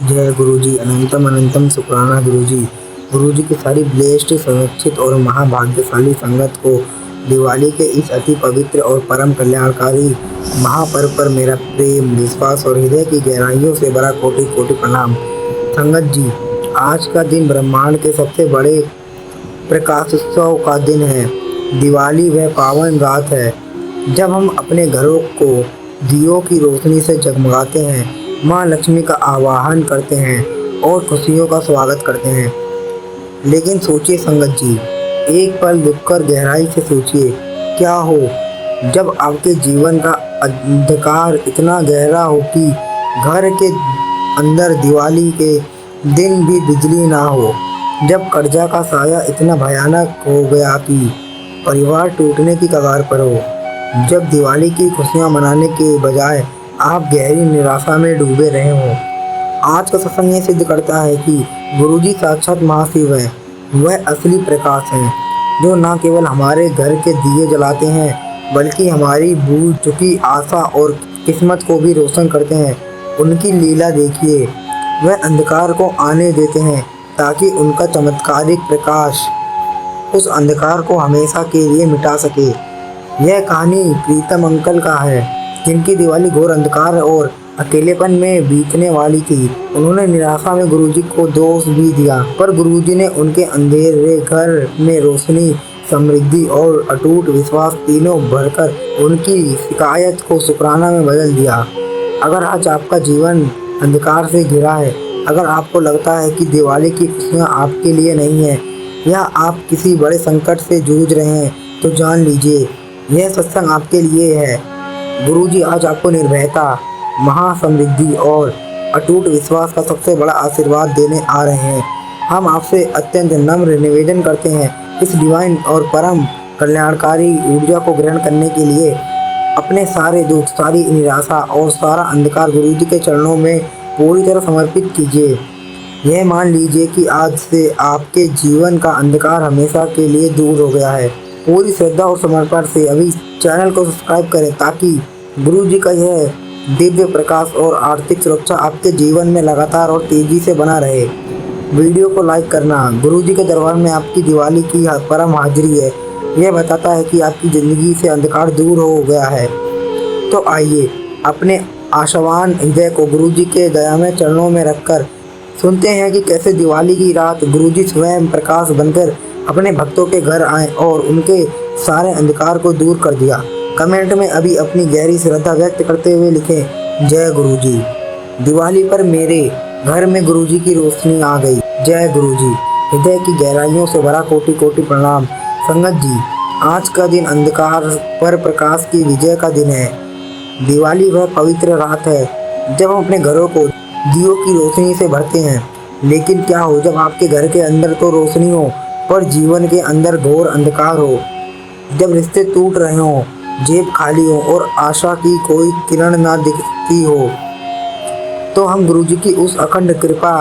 जय गुरुजी, अनंतम अनंतम शुक्राना गुरुजी। गुरुजी की सारी ब्लेस्ड, सुरक्षित और महाभाग्यशाली संगत को दिवाली के इस अति पवित्र और परम कल्याणकारी महापर्व पर मेरा प्रेम, विश्वास और हृदय की गहराइयों से भरा कोटि कोटि प्रणाम। संगत जी, आज का दिन ब्रह्मांड के सबसे बड़े प्रकाशोत्सव का दिन है। दिवाली वह पावन रात है जब हम अपने घरों को दियों की रोशनी से जगमगाते हैं, माँ लक्ष्मी का आवाहन करते हैं और खुशियों का स्वागत करते हैं। लेकिन सोचिए संगत जी, एक पल रुककर गहराई से सोचिए, क्या हो जब आपके जीवन का अंधकार इतना गहरा हो कि घर के अंदर दिवाली के दिन भी बिजली ना हो, जब कर्जा का साया इतना भयानक हो गया कि परिवार टूटने की कगार पर हो, जब दिवाली की खुशियां मनाने के बजाय आप गहरी निराशा में डूबे रहे हो। आज का सत्संग ये सिद्ध करता है कि गुरुजी साक्षात महाशिव है। वह असली प्रकाश है जो न केवल हमारे घर के दिए जलाते हैं बल्कि हमारी भूल चुकी आशा और किस्मत को भी रोशन करते हैं। उनकी लीला देखिए, वह अंधकार को आने देते हैं ताकि उनका चमत्कारिक प्रकाश उस अंधकार को हमेशा के लिए मिटा सके। यह कहानी प्रीतम अंकल का है, जिनकी दिवाली घोर अंधकार और अकेलेपन में बीतने वाली थी। उन्होंने निराशा में गुरुजी को दोष भी दिया, पर गुरुजी ने उनके अंधेरे घर में रोशनी, समृद्धि और अटूट विश्वास तीनों भरकर उनकी शिकायत को शुक्राना में बदल दिया। अगर आज आपका जीवन अंधकार से घिरा है, अगर आपको लगता है कि दिवाली की खुशियाँ आपके लिए नहीं है या आप किसी बड़े संकट से जूझ रहे हैं, तो जान लीजिए यह सत्संग आपके लिए है। गुरुजी आज आपको निर्भयता, महासमृद्धि और अटूट विश्वास का सबसे बड़ा आशीर्वाद देने आ रहे हैं। हम आपसे अत्यंत नम्र निवेदन करते हैं, इस डिवाइन और परम कल्याणकारी ऊर्जा को ग्रहण करने के लिए अपने सारे दुख, सारी निराशा और सारा अंधकार गुरुजी के चरणों में पूरी तरह समर्पित कीजिए। यह मान लीजिए कि आज से आपके जीवन का अंधकार हमेशा के लिए दूर हो गया है। पूरी श्रद्धा और समर्पण से अभी चैनल को सब्सक्राइब करें ताकि गुरुजी का यह दिव्य प्रकाश और आर्थिक सुरक्षा आपके जीवन में लगातार और तेजी से बना रहे। वीडियो को लाइक करना गुरुजी के दरबार में आपकी दिवाली की परम हाजिरी है। यह बताता है कि आपकी ज़िंदगी से अंधकार दूर हो गया है। तो आइए अपने आशावान हृदय को गुरुजी के दयामय चरणों में रखकर सुनते हैं कि कैसे दिवाली की रात गुरुजी स्वयं प्रकाश बनकर अपने भक्तों के घर आए और उनके सारे अंधकार को दूर कर दिया। कमेंट में अभी अपनी गहरी श्रद्धा व्यक्त करते हुए लिखें, जय गुरुजी। दिवाली पर मेरे घर में गुरुजी की रोशनी आ गई। जय गुरुजी। हृदय की गहराइयों से भरा कोटि कोटि प्रणाम। संगत जी, आज का दिन अंधकार पर प्रकाश की विजय का दिन है। दिवाली वह पवित्र रात है जब हम अपने घरों को दियों की रोशनी से भरते हैं। लेकिन क्या हो जब आपके घर के अंदर तो रोशनी हो पर जीवन के अंदर घोर अंधकार हो, जब रिश्ते टूट रहे हों, जेब खाली हो और आशा की कोई किरण ना दिखती हो। तो हम गुरुजी की उस अखंड कृपा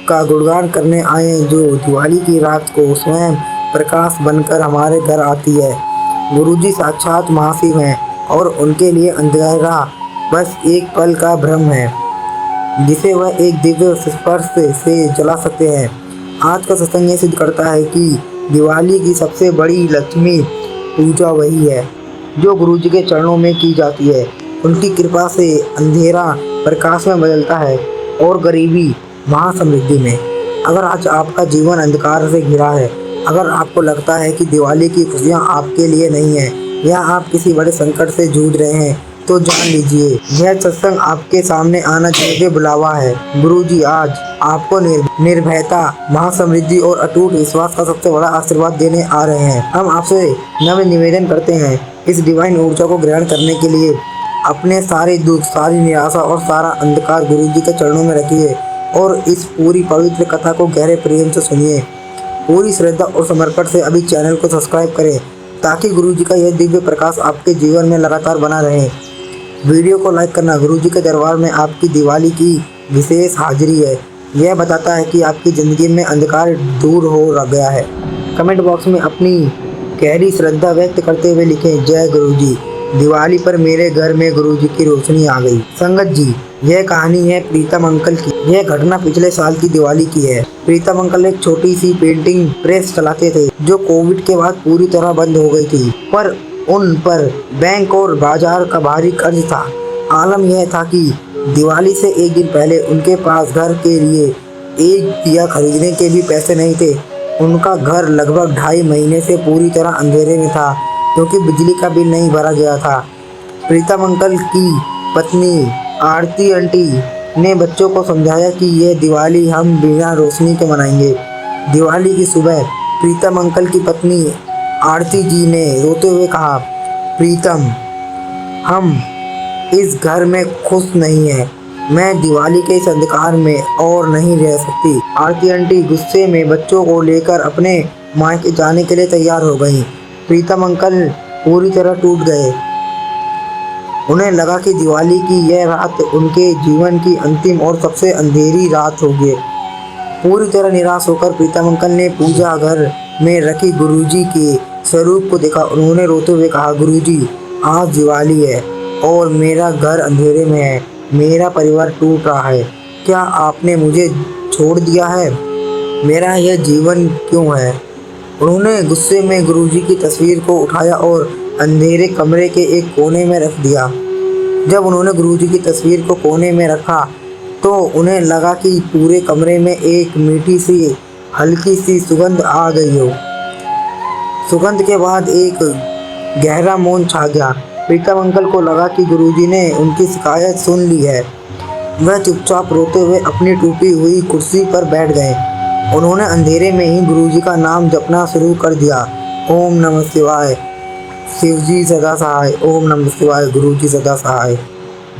का गुणगान करने आए जो दिवाली की रात को स्वयं प्रकाश बनकर हमारे घर आती है। गुरुजी साक्षात महाशिव हैं और उनके लिए अंधेरा बस एक पल का भ्रम है जिसे वह एक दिव्य स्पर्श से जला सकते हैं। आज का सत्संग ये सिद्ध करता है कि दिवाली की सबसे बड़ी लक्ष्मी पूजा वही है जो गुरुजी के चरणों में की जाती है। उनकी कृपा से अंधेरा प्रकाश में बदलता है और गरीबी महासमृद्धि में। अगर आज आपका जीवन अंधकार से घिरा है, अगर आपको लगता है कि दिवाली की खुशियाँ आपके लिए नहीं है या आप किसी बड़े संकट से जूझ रहे हैं, तो जान लीजिए यह सत्संग आपके सामने आना चाहिए बुलावा है। गुरुजी आज आपको निर्भयता, महासमृद्धि और अटूट विश्वास का सबसे बड़ा आशीर्वाद देने आ रहे हैं। हम आपसे नम्र निवेदन करते हैं, इस डिवाइन ऊर्जा को ग्रहण करने के लिए अपने सारे दुख, सारी निराशा और सारा अंधकार गुरुजी के चरणों में रखिए और इस पूरी पवित्र कथा को गहरे प्रेम से सुनिए। पूरी श्रद्धा और समर्पण से अभी चैनल को सब्सक्राइब करें ताकि गुरुजी का यह दिव्य प्रकाश आपके जीवन में लगातार बना रहे। वीडियो को लाइक करना गुरुजी के दरबार में आपकी दिवाली की विशेष हाजिरी है। यह बताता है कि आपकी ज़िंदगी में अंधकार दूर हो गया है। कमेंट बॉक्स में अपनी गहरी श्रद्धा व्यक्त करते हुए लिखें, जय गुरुजी। दिवाली पर मेरे घर में गुरुजी की रोशनी आ गई। संगत जी, यह कहानी है प्रीतम अंकल की। यह घटना पिछले साल की दिवाली की है। प्रीतम अंकल एक छोटी सी पेंटिंग प्रेस चलाते थे जो कोविड के बाद पूरी तरह बंद हो गई थी, पर उन पर बैंक और बाजार का भारी कर्ज था। आलम यह था कि दिवाली से एक दिन पहले उनके पास घर के लिए एक दिया खरीदने के भी पैसे नहीं थे। उनका घर लगभग 2.5 महीने से पूरी तरह अंधेरे में था क्योंकि बिजली का बिल नहीं भरा गया था। प्रीतम अंकल की पत्नी आरती आंटी ने बच्चों को समझाया कि यह दिवाली हम बिना रोशनी के मनाएंगे। दिवाली की सुबह प्रीतम अंकल की पत्नी आरती जी ने रोते हुए कहा, प्रीतम, हम इस घर में खुश नहीं है। मैं दिवाली के इस अंधकार में और नहीं रह सकती। आरती आंटी गुस्से में बच्चों को लेकर अपने मायके जाने के लिए तैयार हो गईं। प्रीतम अंकल पूरी तरह टूट गए। उन्हें लगा कि दिवाली की यह रात उनके जीवन की अंतिम और सबसे अंधेरी रात होगी। पूरी तरह निराश होकर प्रीतम अंकल ने पूजा घर में रखी गुरुजी के स्वरूप को देखा। उन्होंने रोते हुए कहा, गुरुजी, आज दिवाली है और मेरा घर अंधेरे में है। मेरा परिवार टूट रहा है। क्या आपने मुझे छोड़ दिया है? मेरा यह जीवन क्यों है? उन्होंने गुस्से में गुरुजी की तस्वीर को उठाया और अंधेरे कमरे के एक कोने में रख दिया। जब उन्होंने गुरुजी की तस्वीर को कोने में रखा तो उन्हें लगा कि पूरे कमरे में एक मीठी सी हल्की सी सुगंध आ गई हो। सुगंध के बाद एक गहरा मौन छा गया। प्रीतम अंकल को लगा कि गुरुजी ने उनकी शिकायत सुन ली है। वह चुपचाप रोते हुए अपनी टूटी हुई कुर्सी पर बैठ गए। उन्होंने अंधेरे में ही गुरुजी का नाम जपना शुरू कर दिया। ओम नमः शिवाय, शिवजी सदा सहाय। ओम नमः शिवाय, गुरुजी सदा सहाय।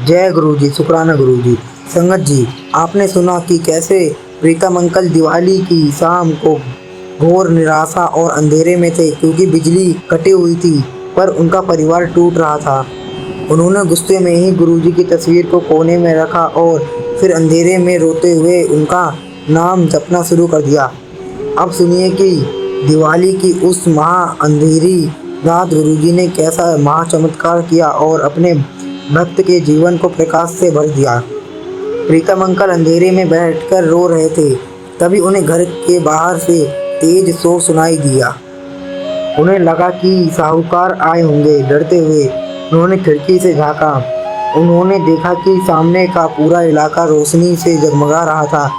जय गुरुजी, शुक्राना गुरुजी। संगत जी, आपने सुना कि कैसे प्रीतम अंकल दिवाली की शाम को घोर निराशा और अंधेरे में थे क्योंकि बिजली कटी हुई थी, पर उनका परिवार टूट रहा था। उन्होंने गुस्से में ही गुरुजी की तस्वीर को कोने में रखा और फिर अंधेरे में रोते हुए उनका नाम जपना शुरू कर दिया। अब सुनिए कि दिवाली की उस महा अंधेरी रात गुरुजी ने कैसा महा चमत्कार किया और अपने भक्त के जीवन को प्रकाश से भर दिया। प्रीतम अंकल अंधेरे में बैठकर रो रहे थे। तभी उन्हें घर के बाहर से तेज शोर सुनाई दिया। उन्हें लगा कि साहूकार आए होंगे। डरते हुए उन्होंने खिड़की से झांका। उन्होंने देखा कि सामने का पूरा इलाका रोशनी से जगमगा रहा था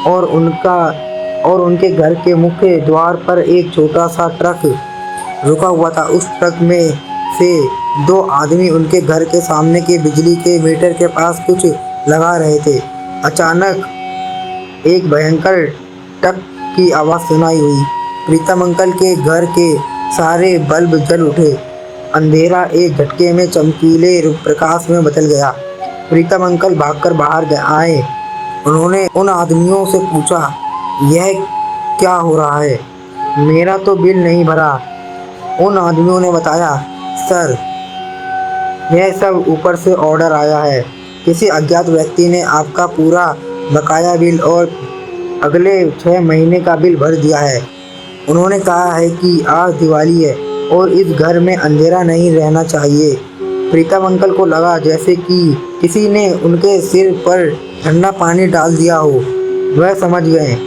और उनके घर के मुख्य द्वार पर एक छोटा सा ट्रक रुका हुआ था। उस ट्रक में से 2 आदमी उनके घर के सामने के बिजली के मीटर के पास कुछ लगा रहे थे। अचानक एक भयंकर टक की आवाज़ सुनाई हुई। प्रीतम अंकल के घर के सारे बल्ब जल उठे। अंधेरा एक झटके में चमकीले प्रकाश में बदल गया। प्रीतम अंकल भागकर बाहर आए। उन्होंने उन आदमियों से पूछा, यह क्या हो रहा है? मेरा तो बिल नहीं भरा। उन आदमियों ने बताया, सर, यह सब ऊपर से ऑर्डर आया है। किसी अज्ञात व्यक्ति ने आपका पूरा बकाया बिल और अगले 6 महीने का बिल भर दिया है। उन्होंने कहा है कि आज दिवाली है और इस घर में अंधेरा नहीं रहना चाहिए। प्रीतम अंकल को लगा जैसे कि किसी ने उनके सिर पर ठंडा पानी डाल दिया हो। वह समझ गए,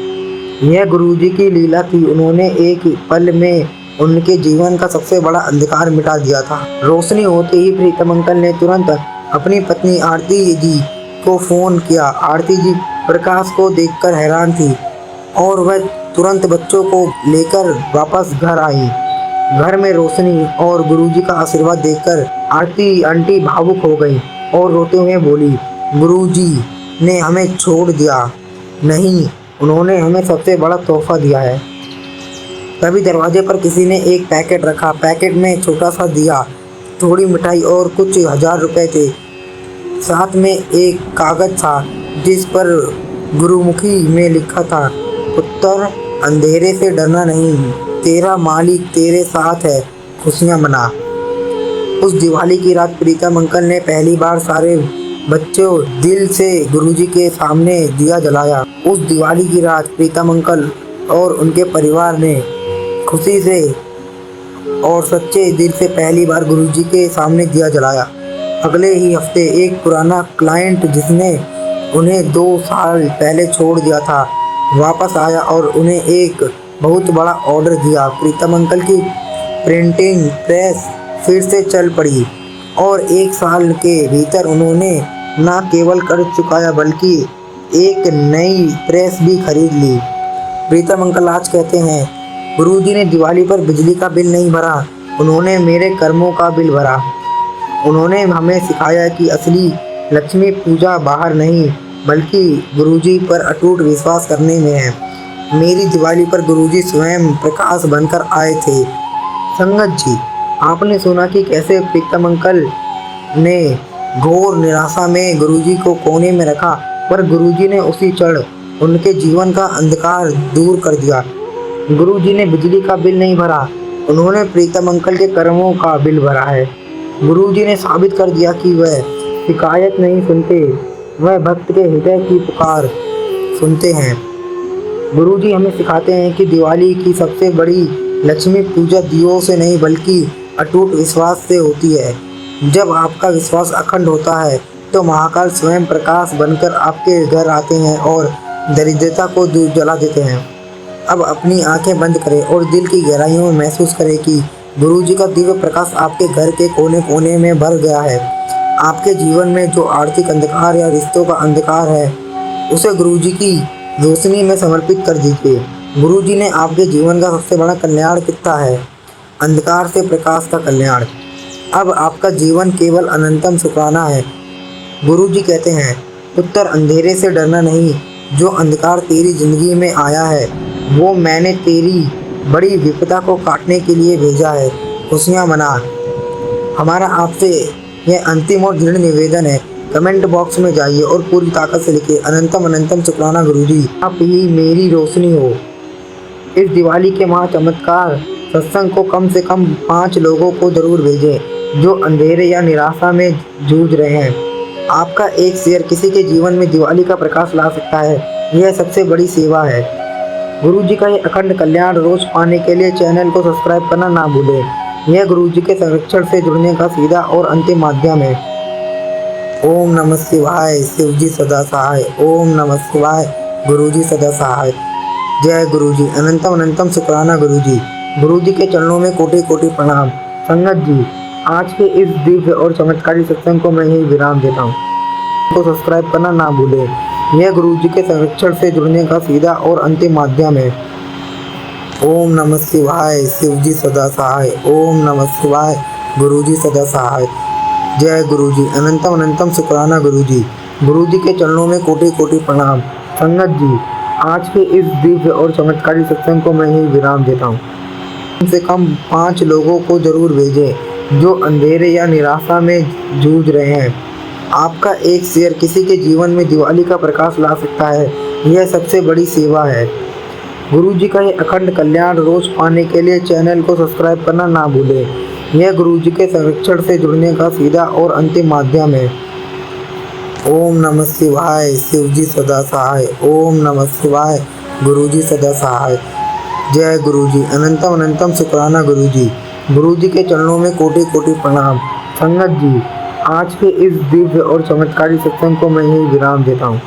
यह गुरुजी की लीला थी। उन्होंने एक पल में उनके जीवन का सबसे बड़ा अंधकार मिटा दिया था। रोशनी होते ही प्रीतम अंकल ने तुरंत अपनी पत्नी आरती जी को फ़ोन किया। आरती जी प्रकाश को देखकर हैरान थी और वह तुरंत बच्चों को लेकर वापस घर आई। घर में रोशनी और गुरुजी का आशीर्वाद देखकर आरती आंटी भावुक हो गई और रोते हुए बोली, गुरुजी ने हमें छोड़ दिया नहीं, उन्होंने हमें सबसे बड़ा तोहफा दिया है। तभी दरवाजे पर किसी ने एक पैकेट रखा। पैकेट में छोटा सा दिया, थोड़ी मिठाई और कुछ 1000 रुपये थे। साथ में एक कागज था जिस पर गुरुमुखी में लिखा था, पुत्र, अंधेरे से डरना नहीं, तेरा मालिक तेरे साथ है, खुशियाँ मना। उस दिवाली की रात प्रीतम अंकल ने पहली बार सारे बच्चों दिल से गुरुजी के सामने दिया जलाया। उस दिवाली की रात प्रीतम अंकल और उनके परिवार ने खुशी से और सच्चे दिल से पहली बार गुरुजी के सामने दिया जलाया। अगले ही हफ्ते एक पुराना क्लाइंट जिसने उन्हें 2 साल पहले छोड़ दिया था वापस आया और उन्हें एक बहुत बड़ा ऑर्डर दिया। प्रीतम अंकल की प्रिंटिंग प्रेस फिर से चल पड़ी और 1 साल के भीतर उन्होंने न केवल कर्ज चुकाया बल्कि एक नई प्रेस भी खरीद ली। प्रीतम अंकल आज कहते हैं, गुरुजी ने दिवाली पर बिजली का बिल नहीं भरा, उन्होंने मेरे कर्मों का बिल भरा। उन्होंने हमें सिखाया कि असली लक्ष्मी पूजा बाहर नहीं बल्कि गुरुजी पर अटूट विश्वास करने में है। मेरी दिवाली पर गुरुजी स्वयं प्रकाश बनकर आए थे। संगत जी, आपने सुना कि कैसे प्रीतम अंकल ने घोर निराशा में गुरुजी को कोने में रखा, पर गुरुजी ने उसी क्षण उनके जीवन का अंधकार दूर कर दिया। गुरुजी ने बिजली का बिल नहीं भरा, उन्होंने प्रीतम अंकल के कर्मों का बिल भरा है। गुरुजी ने साबित कर दिया कि वह शिकायत नहीं सुनते, वह भक्त के हृदय की पुकार सुनते हैं। गुरुजी हमें सिखाते हैं कि दिवाली की सबसे बड़ी लक्ष्मी पूजा दियों से नहीं बल्कि अटूट विश्वास से होती है। जब आपका विश्वास अखंड होता है तो महाकाल स्वयं प्रकाश बनकर आपके घर आते हैं और दरिद्रता को दूर जला देते हैं। अब अपनी आंखें बंद करें और दिल की गहराइयों में महसूस करें कि गुरुजी का दिव्य प्रकाश आपके घर के कोने कोने में भर गया है। आपके जीवन में जो आर्थिक अंधकार या रिश्तों का अंधकार है उसे गुरुजी की रोशनी में समर्पित कर दीजिए। गुरुजी ने आपके जीवन का सबसे बड़ा कल्याण किया है, अंधकार से प्रकाश का कल्याण। अब आपका जीवन केवल अनंतम शुक्राना है। गुरुजी कहते हैं, पुत्र अंधेरे से डरना नहीं, जो अंधकार तेरी जिंदगी में आया है वो मैंने तेरी बड़ी विपदा को काटने के लिए भेजा है। खुशियाँ मना। हमारा आपसे यह अंतिम और दृढ़ निवेदन है, कमेंट बॉक्स में जाइए और पूरी ताकत से लिखिए, अनंतम अनंतम शुक्राना गुरुजी, आप ही मेरी रोशनी हो। इस दिवाली के महा चमत्कार सत्संग को कम से कम 5 लोगों को जरूर भेजें जो अंधेरे या निराशा में जूझ रहे हैं। आपका एक शेयर किसी के जीवन में दिवाली का प्रकाश ला सकता है, यह सबसे बड़ी सेवा है। गुरुजी का ये अखंड कल्याण रोज पाने के लिए चैनल को सब्सक्राइब करना ना भूलें। यह गुरुजी के संरक्षण से जुड़ने का सीधा और अंतिम माध्यम है। ओम नमः शिवाय, शिवजी सदा सहाय। ओम नमः शिवाय, गुरुजी सदा सहाय। जय गुरुजी, अनंतम अनंतम शुक्राना गुरुजी। गुरुजी के चरणों में कोटि कोटि प्रणाम। संगत जी, आज के इस दिव्य और चमत्कारी सत्संग को मैं यही विराम देता हूँ। को सब्सक्राइब करना ना भूलें। यह गुरुजी के संरक्षण से जुड़ने का सीधा और अंतिम माध्यम है। ओम नमः शिवाय, शिवजी सदा सहाय। ओम नमः शिवाय, गुरुजी सदा सहाय। जय गुरुजी, अनंतम अनंतम शुक्राना गुरुजी। गुरुजी के चरणों में कोटि कोटि प्रणाम। संगत जी, आज के इस दिव्य और चमत्कारी सत्संग को मैं यही विराम देता हूँ। कम से कम 5 लोगों को जरूर भेजें जो अंधेरे या निराशा में जूझ रहे हैं। आपका एक शेयर किसी के जीवन में दिवाली का प्रकाश ला सकता है, यह सबसे बड़ी सेवा है। गुरुजी का ये अखंड कल्याण रोज पाने के लिए चैनल को सब्सक्राइब करना ना भूलें। यह गुरुजी के संरक्षण से जुड़ने का सीधा और अंतिम माध्यम है। ओम नमः शिवाय, शिवजी सदा सहाय। ओम नमः शिवाय, गुरुजी सदा सहाय। जय गुरुजी, अनंतम अनंतम शुक्राना गुरुजी। गुरुजी के चरणों में कोटि कोटि प्रणाम। संगत जी, आज के इस दिव्य और चमत्कारी सत्संग को मैं यही विराम देता हूँ।